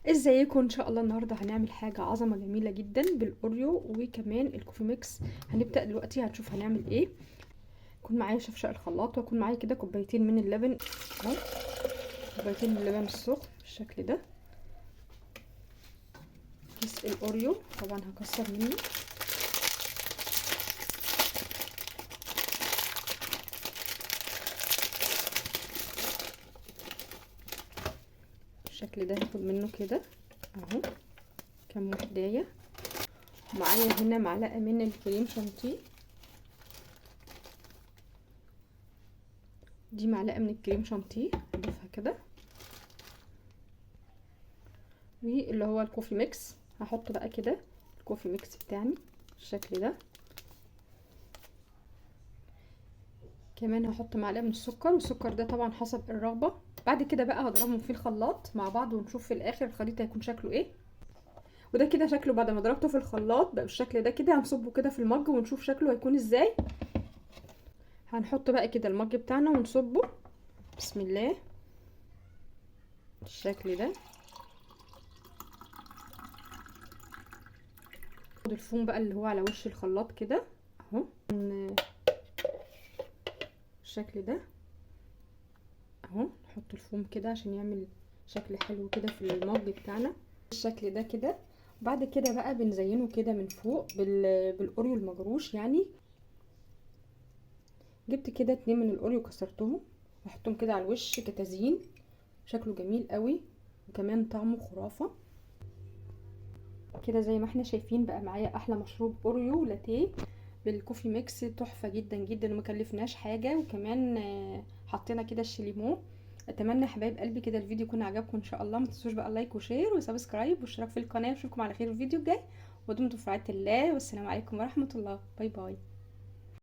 ازيكم؟ ان شاء الله النهارده هنعمل حاجه عظمه جميله جدا بالاوريو وكمان الكوفي ميكس. هنبدا دلوقتي، هنشوف هنعمل ايه. يكون معايا شفشق الخلاط، ويكون معايا كده كوبايتين من اللبن اهو، كوبايتين من اللبن السخن بالشكل ده. كيس الاوريو طبعا هكسر منه بالشكل ده. هاخد منه كده اهو كام وحدايه. معايا هنا معلقه من الكريم شانتيه، دي معلقه من الكريم شانتيه هضيفها كده. واللي هو الكوفي ميكس هحط بقى كده الكوفي ميكس بتاعي بالشكل ده. كمان هحط معلقه من السكر، والسكر ده طبعا حسب الرغبه. بعد كده بقى هضربهم في الخلاط مع بعض ونشوف في الاخر الخليط هيكون شكله ايه. وده كده شكله بعد ما ضربته في الخلاط بقى بالشكل ده كده. هنصبه كده في المج ونشوف شكله هيكون ازاي. هنحط بقى كده المج بتاعنا ونصبه بسم الله بالشكل ده. خد الفوم بقى اللي هو على وش الخلاط كده اهو بالشكل ده اهو. نحط الفوم كده عشان يعمل شكل حلو كده في المج بتاعنا بالشكل ده كده. بعد كده بقى بنزينه كده من فوق بالاوريو المجروش يعني. جبت كده 2 من الاوريو كسرتهم واحطهم كده على الوش كتزيين، شكله جميل قوي وكمان طعمه خرافه كده. زي ما احنا شايفين بقى معايا احلى مشروب اوريو لاتيه بالكوفي ميكس، تحفه جدا جدا ومكلفناش حاجه. وكمان حطينا كده الشليمون. اتمنى يا حبايب قلبي كده الفيديو يكون عجبكم ان شاء الله. ما تنسوش بقى لايك وشير وسبسكرايب واشتراك في القناه. اشوفكم على خير الفيديو الجاي، ودمتم في رعايه الله، والسلام عليكم ورحمه الله. باي باي.